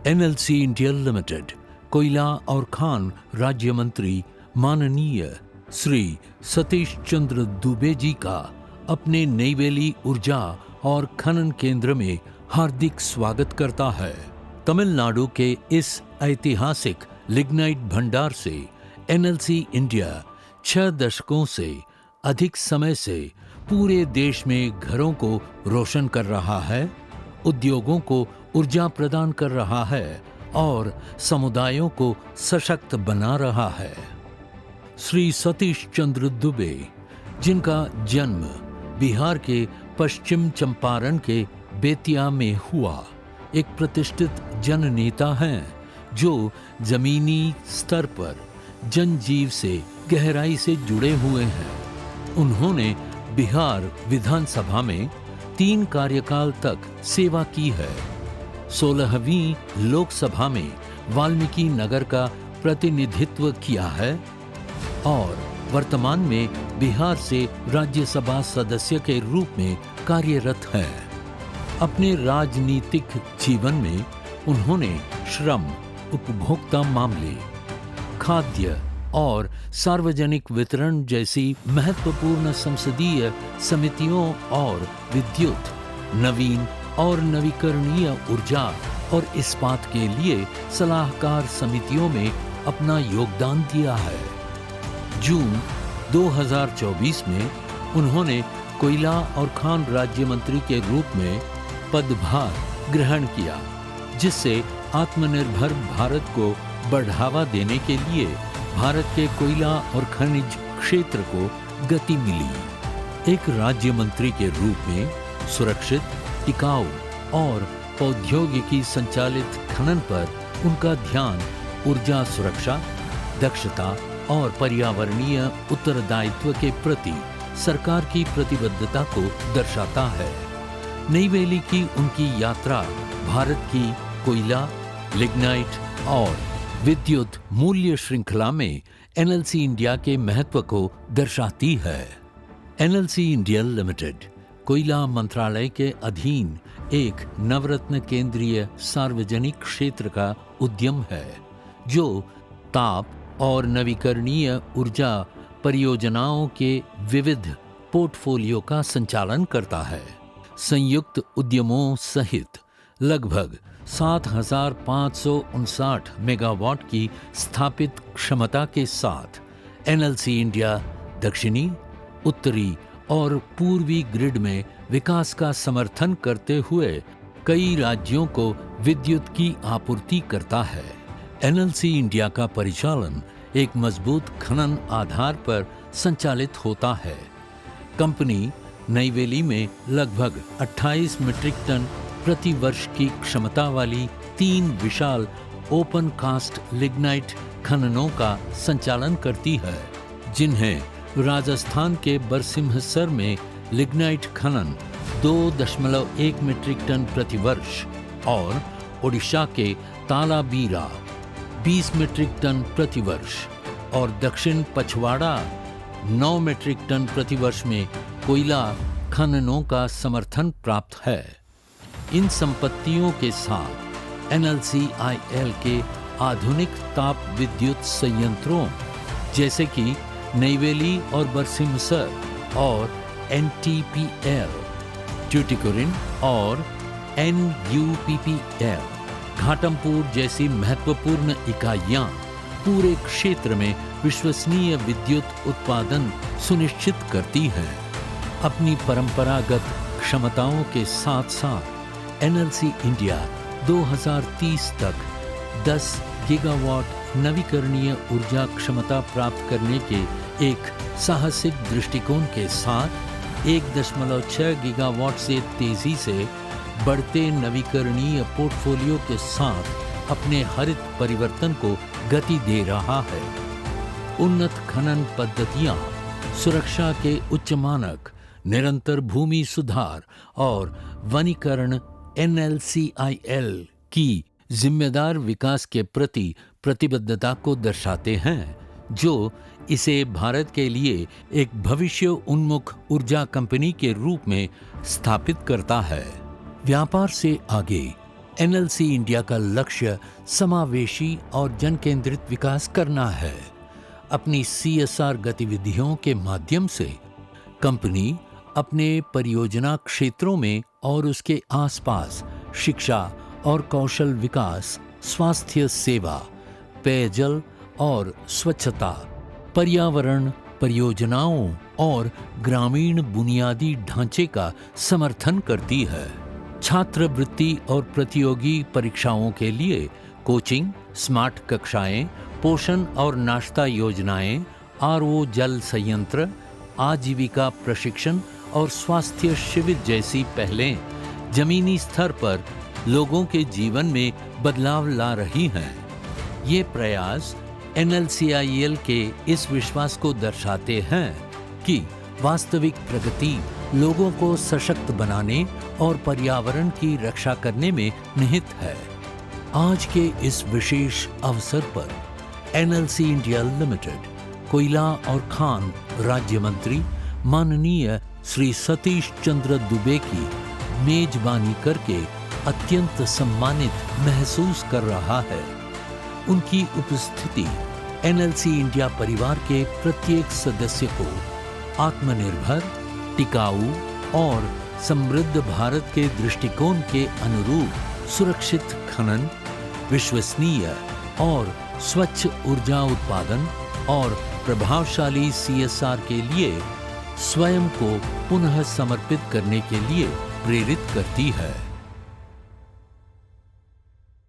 NLC India limited कोयला और खान राज्य मंत्री माननीय श्री सतीश चंद्र दुबे जी का अपने नईवेली ऊर्जा और खनन केंद्र में हार्दिक स्वागत करता है। तमिलनाडु के इस ऐतिहासिक लिग्नाइट भंडार से एनएलसी इंडिया 6 दशकों से अधिक समय से पूरे देश में घरों को रोशन कर रहा है, उद्योगों को ऊर्जा प्रदान कर रहा है और समुदायों को सशक्त बना रहा है। श्री सतीश चंद्र दुबे, जिनका जन्म बिहार के पश्चिम चंपारण के बेतिया में हुआ, एक प्रतिष्ठित जननेता हैं जो जमीनी स्तर पर जनजीव से गहराई से जुड़े हुए हैं। उन्होंने बिहार विधानसभा में 3 कार्यकाल तक सेवा की है। 16वीं लोकसभा में वाल्मीकि नगर का प्रतिनिधित्व किया है और वर्तमान में बिहार से राज्यसभा सदस्य के रूप में कार्यरत है। अपने राजनीतिक जीवन में उन्होंने श्रम, उपभोक्ता मामले, खाद्य और सार्वजनिक वितरण जैसी महत्वपूर्ण संसदीय समितियों और विद्युत, नवीन और नवीकरणीय ऊर्जा और इस्पात के लिए सलाहकार समितियों में अपना योगदान दिया है। जून 2024 में उन्होंने कोयला और खान राज्य मंत्री के रूप में पदभार ग्रहण किया, जिससे आत्मनिर्भर भारत को बढ़ावा देने के लिए भारत के कोयला और खनिज क्षेत्र को गति मिली। एक राज्य मंत्री के रूप में सुरक्षित, टिकाऊ और प्रौद्योगिकी संचालित खनन पर उनका ध्यान ऊर्जा सुरक्षा, दक्षता और पर्यावरणीय उत्तरदायित्व के प्रति सरकार की प्रतिबद्धता को दर्शाता है। नईवेली की उनकी यात्रा भारत की कोयला, लिग्नाइट और विद्युत मूल्य श्रृंखला में एनएलसी इंडिया के महत्व को दर्शाती है। एनएलसी इंडिया लिमिटेड कोयला मंत्रालय के अधीन एक नवरत्न केंद्रीय सार्वजनिक क्षेत्र का उद्यम है, जो ताप और नवीकरणीय ऊर्जा परियोजनाओं के विविध पोर्टफोलियो का संचालन करता है। संयुक्त उद्यमों सहित लगभग 7,559 मेगावाट की स्थापित क्षमता के साथ एनएलसी इंडिया दक्षिणी, उत्तरी और पूर्वी ग्रिड में विकास का समर्थन करते हुए कई राज्यों को विद्युत की आपूर्ति करता है। एनएलसी इंडिया का परिचालन एक मजबूत खनन आधार पर संचालित होता है। कंपनी नईवेली में लगभग 28 मीट्रिक टन प्रति वर्ष की क्षमता वाली 3 विशाल ओपन कास्ट लिग्नाइट खननों का संचालन करती है, जिन्हें राजस्थान के बरसिम्हसर में लिग्नाइट खनन 2.1 मीट्रिक टन प्रति वर्ष और ओडिशा के तालाबीरा 20 मीट्रिक टन प्रति वर्ष और दक्षिण पछवाड़ा 9 मीट्रिक टन प्रति वर्ष में कोयला खननों का समर्थन प्राप्त है। इन संपत्तियों के साथ एनएलसीआईएल के आधुनिक ताप विद्युत संयंत्रों जैसे कि नईवेली और बरसिम्हसर और एनटीपीएल, ट्यूटिकोरिन और एनयूपीपीएल, घाटमपुर जैसी महत्वपूर्ण इकाइयां पूरे क्षेत्र में विश्वसनीय विद्युत उत्पादन सुनिश्चित करती हैं। अपनी परंपरागत क्षमताओं के साथ साथ एनएलसी इंडिया 2030 तक 10 गीगावाट नवीकरणीय ऊर्जा क्षमता प्राप्त करने के एक साहसिक दृष्टिकोण के साथ 1.6 गीगावाट से तेजी से बढ़ते नवीकरणीय पोर्टफोलियो के साथ अपने हरित परिवर्तन को गति दे रहा है। उन्नत खनन पद्धतियां, सुरक्षा के उच्च मानक, निरंतर भूमि सुधार और वनीकरण एनएलसीआईएल की जिम्मेदार विकास के प्रति प्रतिबद्धता को दर्शाते हैं, जो इसे भारत के लिए एक भविष्य उन्मुख ऊर्जा कंपनी के रूप में स्थापित करता है। व्यापार से आगे एनएलसी इंडिया का लक्ष्य समावेशी और जन केंद्रित विकास करना है। अपनी सीएसआर गतिविधियों के माध्यम से कंपनी अपने परियोजना क्षेत्रों में और उसके आसपास शिक्षा और कौशल विकास, स्वास्थ्य सेवा, पेयजल और स्वच्छता, पर्यावरण परियोजनाओं और ग्रामीण बुनियादी ढांचे का समर्थन करती है। छात्रवृत्ति और प्रतियोगी परीक्षाओं के लिए कोचिंग, स्मार्ट कक्षाएं, पोषण और नाश्ता योजनाएं, आरओ जल संयंत्र, आजीविका प्रशिक्षण और स्वास्थ्य शिविर जैसी पहलें जमीनी स्तर पर लोगों के जीवन में बदलाव ला रही हैं। ये प्रयास एनएलसीआईएल के इस विश्वास को दर्शाते हैं कि वास्तविक प्रगति लोगों को सशक्त बनाने और पर्यावरण की रक्षा करने में निहित है। आज के इस विशेष अवसर पर एनएलसी इंडिया लिमिटेड कोयला और खान राज्य मंत्री माननीय श्री सतीश चंद्र दुबे की मेजबानी करके अत्यंत सम्मानित महसूस कर रहा है। उनकी उपस्थिति एनएलसी इंडिया परिवार के प्रत्येक सदस्य को आत्मनिर्भर, टिकाऊ और समृद्ध भारत के दृष्टिकोण के अनुरूप सुरक्षित खनन, विश्वसनीय और स्वच्छ ऊर्जा उत्पादन और प्रभावशाली सीएसआर के लिए स्वयं को पुनः समर्पित करने के लिए प्रेरित करती है।